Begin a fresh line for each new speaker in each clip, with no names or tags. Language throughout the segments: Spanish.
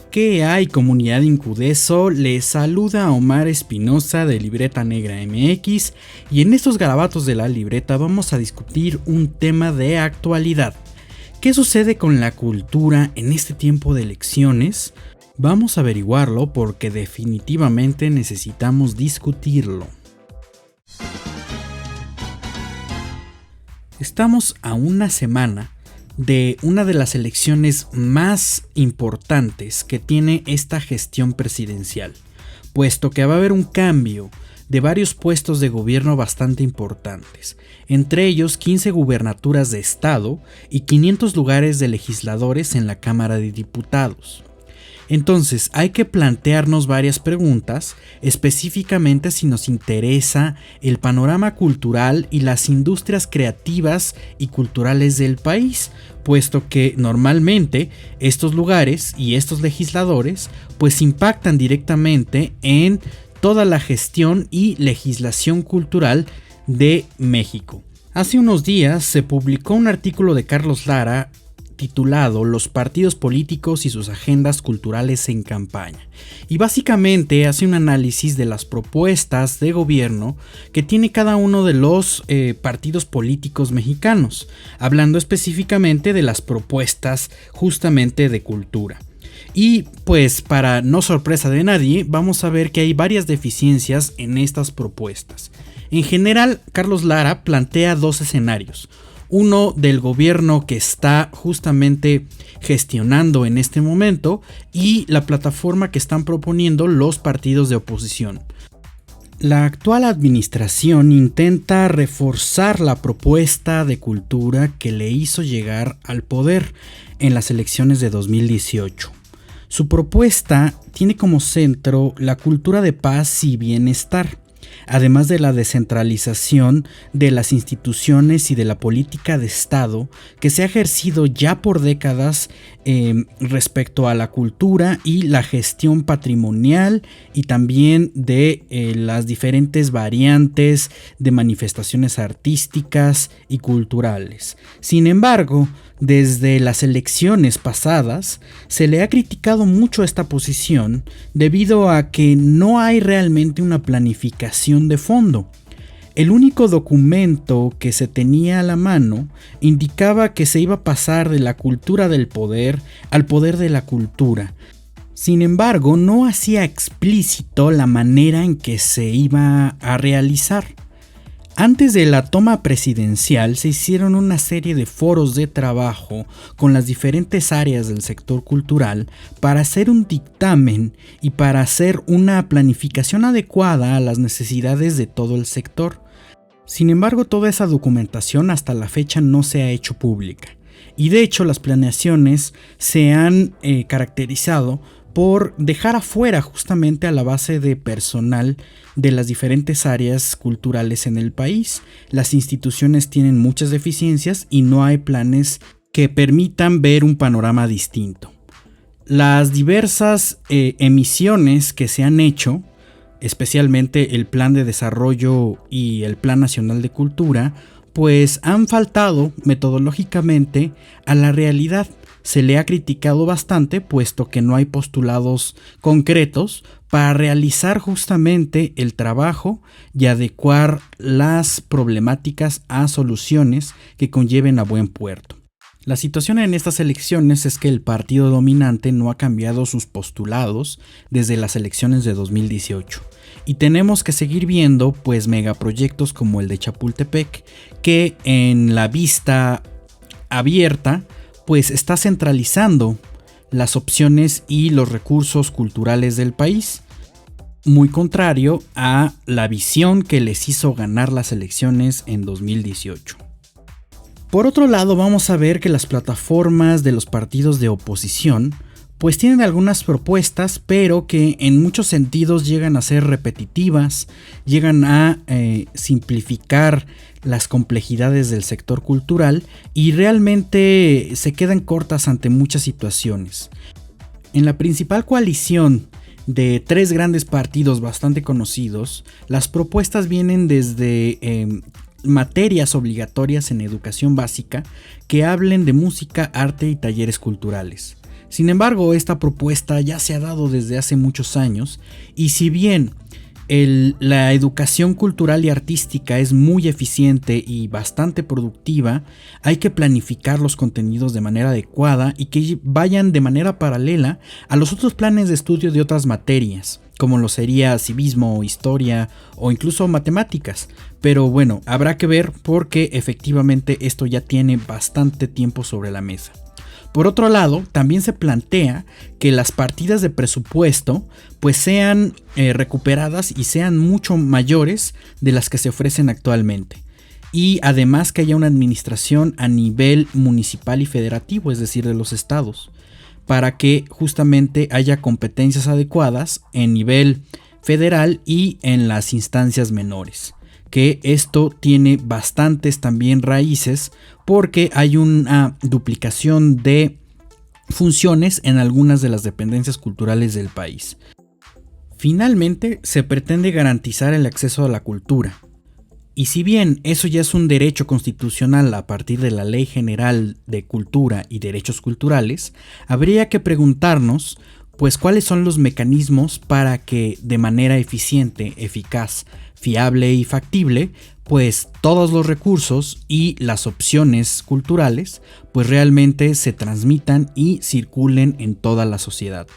¿Qué hay, comunidad Incudeso? Les saluda Omar Espinosa de Libreta Negra MX, y en estos garabatos de la libreta vamos a discutir un tema de actualidad. ¿Qué sucede con la cultura en este tiempo de elecciones? Vamos a averiguarlo porque definitivamente necesitamos discutirlo. Estamos a una semana de una de las elecciones más importantes que tiene esta gestión presidencial, puesto que va a haber un cambio de varios puestos de gobierno bastante importantes, entre ellos 15 gubernaturas de estado y 500 lugares de legisladores en la Cámara de Diputados. Entonces hay que plantearnos varias preguntas, específicamente si nos interesa el panorama cultural y las industrias creativas y culturales del país, puesto que normalmente estos lugares y estos legisladores pues impactan directamente en toda la gestión y legislación cultural de México. Hace unos días se publicó un artículo de Carlos Lara titulado Los partidos políticos y sus agendas culturales en campaña, y básicamente hace un análisis de las propuestas de gobierno que tiene cada uno de los partidos políticos mexicanos, hablando específicamente de las propuestas justamente de cultura. Y pues para no sorpresa de nadie, vamos a ver que hay varias deficiencias en estas propuestas. En general, Carlos Lara plantea dos escenarios: uno del gobierno que está justamente gestionando en este momento y la plataforma que están proponiendo los partidos de oposición. La actual administración intenta reforzar la propuesta de cultura que le hizo llegar al poder en las elecciones de 2018. Su propuesta tiene como centro la cultura de paz y bienestar, además de la descentralización de las instituciones y de la política de Estado que se ha ejercido ya por décadas respecto a la cultura y la gestión patrimonial, y también de las diferentes variantes de manifestaciones artísticas y culturales. Sin embargo, desde las elecciones pasadas se le ha criticado mucho esta posición debido a que no hay realmente una planificación de fondo. El único documento que se tenía a la mano indicaba que se iba a pasar de la cultura del poder al poder de la cultura. Sin embargo, no hacía explícito la manera en que se iba a realizar. Antes de la toma presidencial se hicieron una serie de foros de trabajo con las diferentes áreas del sector cultural para hacer un dictamen y para hacer una planificación adecuada a las necesidades de todo el sector. Sin embargo, toda esa documentación hasta la fecha no se ha hecho pública, y de hecho las planeaciones se han caracterizado por dejar afuera justamente a la base de personal de las diferentes áreas culturales en el país. Las instituciones tienen muchas deficiencias y no hay planes que permitan ver un panorama distinto. Las diversas emisiones que se han hecho, especialmente el Plan de Desarrollo y el Plan Nacional de Cultura, pues han faltado metodológicamente a la realidad. Se le ha criticado bastante, puesto que no hay postulados concretos para realizar justamente el trabajo y adecuar las problemáticas a soluciones que conlleven a buen puerto. La situación en estas elecciones es que el partido dominante no ha cambiado sus postulados desde las elecciones de 2018. Y tenemos que seguir viendo pues megaproyectos como el de Chapultepec, que en la vista abierta pues está centralizando las opciones y los recursos culturales del país, muy contrario a la visión que les hizo ganar las elecciones en 2018. Por otro lado, vamos a ver que las plataformas de los partidos de oposición pues tienen algunas propuestas, pero que en muchos sentidos llegan a ser repetitivas, llegan a simplificar las complejidades del sector cultural y realmente se quedan cortas ante muchas situaciones. En la principal coalición de tres grandes partidos bastante conocidos, las propuestas vienen desde materias obligatorias en educación básica que hablen de música, arte y talleres culturales. Sin embargo, esta propuesta ya se ha dado desde hace muchos años y si bien la educación cultural y artística es muy eficiente y bastante productiva, hay que planificar los contenidos de manera adecuada y que vayan de manera paralela a los otros planes de estudio de otras materias, como lo sería civismo, historia o incluso matemáticas. Pero bueno, habrá que ver porque efectivamente esto ya tiene bastante tiempo sobre la mesa. Por otro lado, también se plantea que las partidas de presupuesto pues sean recuperadas y sean mucho mayores de las que se ofrecen actualmente. Y además que haya una administración a nivel municipal y federativo, es decir, de los estados, para que justamente haya competencias adecuadas en nivel federal y en las instancias menores. Que esto tiene bastantes también raíces porque hay una duplicación de funciones en algunas de las dependencias culturales del país. Finalmente, se pretende garantizar el acceso a la cultura. Y si bien eso ya es un derecho constitucional a partir de la Ley General de Cultura y Derechos Culturales, habría que preguntarnos pues cuáles son los mecanismos para que de manera eficiente, eficaz, fiable y factible, pues todos los recursos y las opciones culturales pues realmente se transmitan y circulen en toda la sociedad.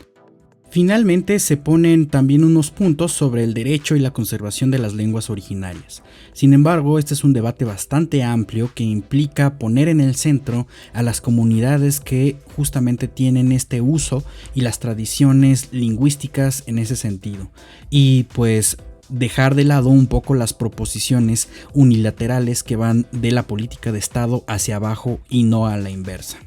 Finalmente se ponen también unos puntos sobre el derecho y la conservación de las lenguas originarias. Sin embargo, este es un debate bastante amplio que implica poner en el centro a las comunidades que justamente tienen este uso y las tradiciones lingüísticas en ese sentido. Y pues dejar de lado un poco las proposiciones unilaterales que van de la política de Estado hacia abajo y no a la inversa.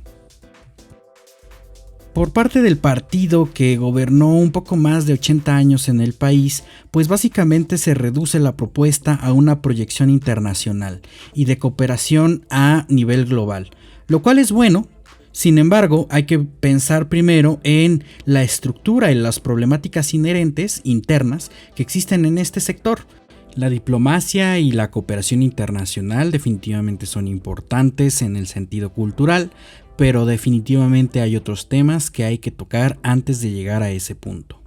Por parte del partido que gobernó un poco más de 80 años en el país, pues básicamente se reduce la propuesta a una proyección internacional y de cooperación a nivel global, lo cual es bueno. Sin embargo, hay que pensar primero en la estructura y las problemáticas inherentes internas que existen en este sector. La diplomacia y la cooperación internacional definitivamente son importantes en el sentido cultural, pero definitivamente hay otros temas que hay que tocar antes de llegar a ese punto.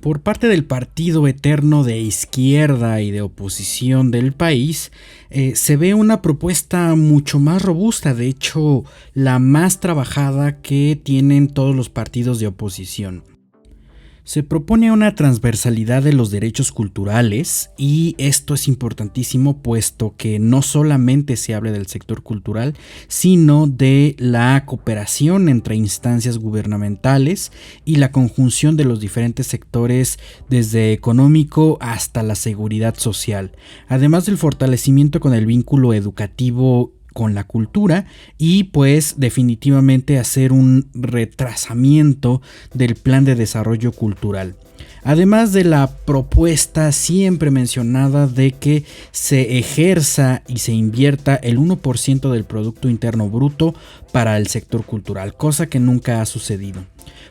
Por parte del partido eterno de izquierda y de oposición del país, se ve una propuesta mucho más robusta, de hecho la más trabajada que tienen todos los partidos de oposición. Se propone una transversalidad de los derechos culturales y esto es importantísimo puesto que no solamente se habla del sector cultural, sino de la cooperación entre instancias gubernamentales y la conjunción de los diferentes sectores desde económico hasta la seguridad social, además del fortalecimiento con el vínculo educativo con la cultura y pues definitivamente hacer un retrasamiento del plan de desarrollo cultural. Además de la propuesta siempre mencionada de que se ejerza y se invierta el 1% del Producto Interno Bruto para el sector cultural, cosa que nunca ha sucedido.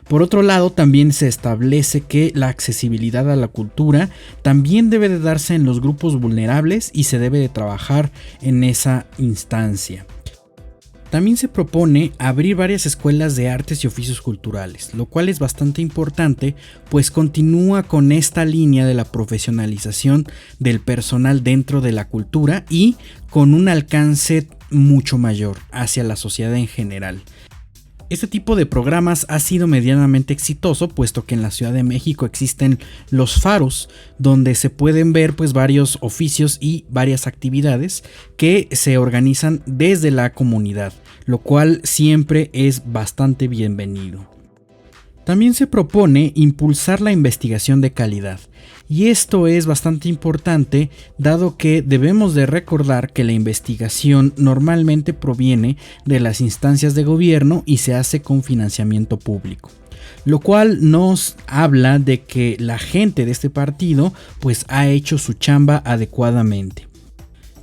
Por otro lado, también se establece que la accesibilidad a la cultura también debe de darse en los grupos vulnerables y se debe de trabajar en esa instancia. También se propone abrir varias escuelas de artes y oficios culturales, lo cual es bastante importante, pues continúa con esta línea de la profesionalización del personal dentro de la cultura y con un alcance mucho mayor hacia la sociedad en general. Este tipo de programas ha sido medianamente exitoso, puesto que en la Ciudad de México existen los faros, donde se pueden ver pues varios oficios y varias actividades que se organizan desde la comunidad, lo cual siempre es bastante bienvenido. También se propone impulsar la investigación de calidad, y esto es bastante importante dado que debemos de recordar que la investigación normalmente proviene de las instancias de gobierno y se hace con financiamiento público, lo cual nos habla de que la gente de este partido pues ha hecho su chamba adecuadamente.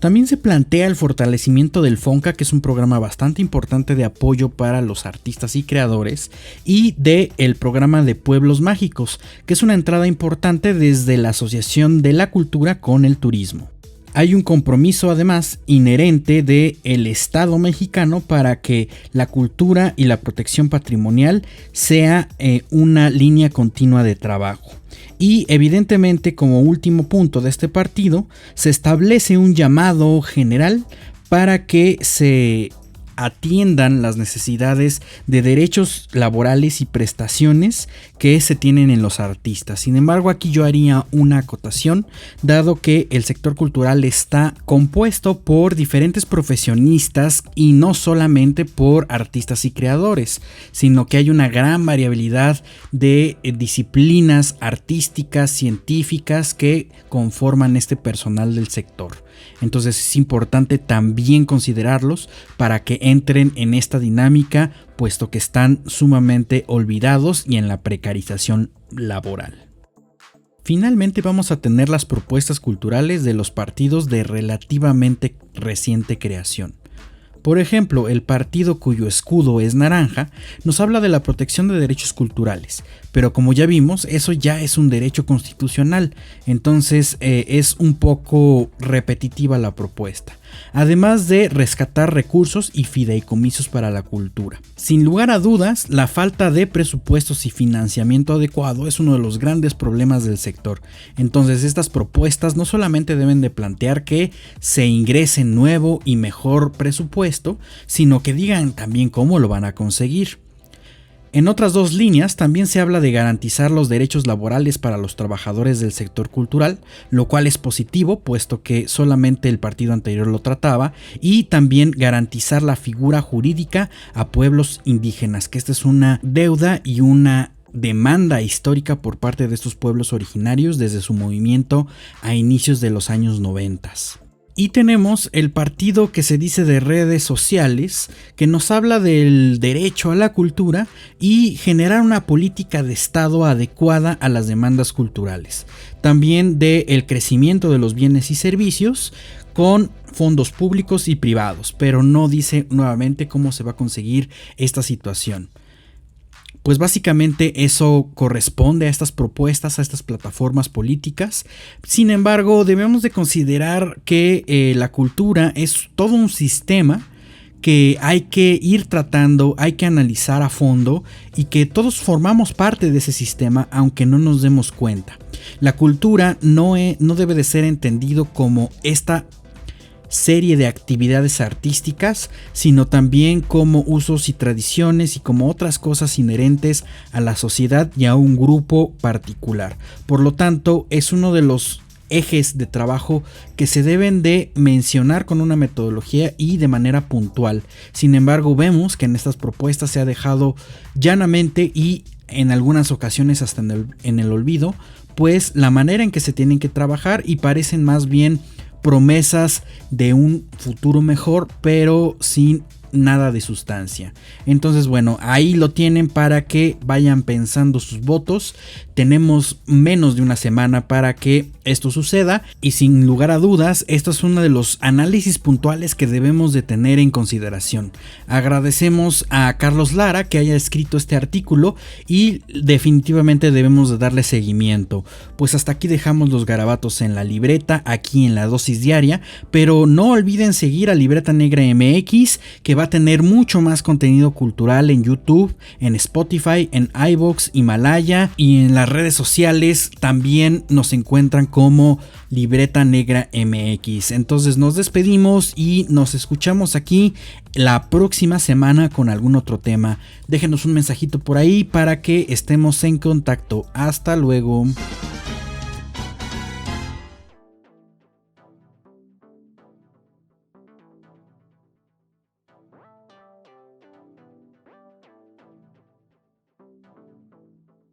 También se plantea el fortalecimiento del FONCA, que es un programa bastante importante de apoyo para los artistas y creadores, y del programa de Pueblos Mágicos, que es una entrada importante desde la asociación de la cultura con el turismo. Hay un compromiso además inherente del Estado mexicano para que la cultura y la protección patrimonial sea una línea continua de trabajo. Y evidentemente, como último punto de este partido, se establece un llamado general para que se atiendan las necesidades de derechos laborales y prestaciones que se tienen en los artistas. Sin embargo, aquí yo haría una acotación, dado que el sector cultural está compuesto por diferentes profesionistas y no solamente por artistas y creadores, sino que hay una gran variabilidad de disciplinas artísticas, científicas que conforman este personal del sector. Entonces es importante también considerarlos para que entren en esta dinámica, puesto que están sumamente olvidados y en la precarización laboral. Finalmente vamos a tener las propuestas culturales de los partidos de relativamente reciente creación. Por ejemplo, el partido cuyo escudo es naranja nos habla de la protección de derechos culturales, pero como ya vimos, eso ya es un derecho constitucional, entonces es un poco repetitiva la propuesta. Además de rescatar recursos y fideicomisos para la cultura. Sin lugar a dudas, la falta de presupuestos y financiamiento adecuado es uno de los grandes problemas del sector. Entonces estas propuestas no solamente deben de plantear que se ingrese nuevo y mejor presupuesto, sino que digan también cómo lo van a conseguir. En otras dos líneas también se habla de garantizar los derechos laborales para los trabajadores del sector cultural, lo cual es positivo puesto que solamente el partido anterior lo trataba, y también garantizar la figura jurídica a pueblos indígenas, que esta es una deuda y una demanda histórica por parte de estos pueblos originarios desde su movimiento a inicios de los años 90. Y tenemos el partido que se dice de redes sociales, que nos habla del derecho a la cultura y generar una política de Estado adecuada a las demandas culturales. También del crecimiento de los bienes y servicios con fondos públicos y privados, pero no dice nuevamente cómo se va a conseguir esta situación. Pues básicamente eso corresponde a estas propuestas, a estas plataformas políticas. Sin embargo, debemos de considerar que la cultura es todo un sistema que hay que ir tratando, hay que analizar a fondo y que todos formamos parte de ese sistema aunque no nos demos cuenta. La cultura no debe de ser entendido como esta serie de actividades artísticas, sino también como usos y tradiciones y como otras cosas inherentes a la sociedad y a un grupo particular. Por lo tanto, es uno de los ejes de trabajo que se deben de mencionar con una metodología y de manera puntual. Sin embargo, vemos que en estas propuestas se ha dejado llanamente y en algunas ocasiones hasta en el olvido, pues la manera en que se tienen que trabajar, y parecen más bien promesas de un futuro mejor, pero sin nada de sustancia. Entonces, bueno, ahí lo tienen para que vayan pensando sus votos. Tenemos menos de una semana para que esto suceda y sin lugar a dudas, esto es uno de los análisis puntuales que debemos de tener en consideración. Agradecemos a Carlos Lara que haya escrito este artículo y definitivamente debemos de darle seguimiento. Pues hasta aquí dejamos los garabatos en la libreta, aquí en la dosis diaria, pero no olviden seguir a Libreta Negra MX, que va a tener mucho más contenido cultural en YouTube, en Spotify, en iVoox, Himalaya y en las redes sociales. También nos encuentran como Libreta Negra MX. Entonces nos despedimos y nos escuchamos aquí la próxima semana con algún otro tema. Déjenos un mensajito por ahí para que estemos en contacto. Hasta luego.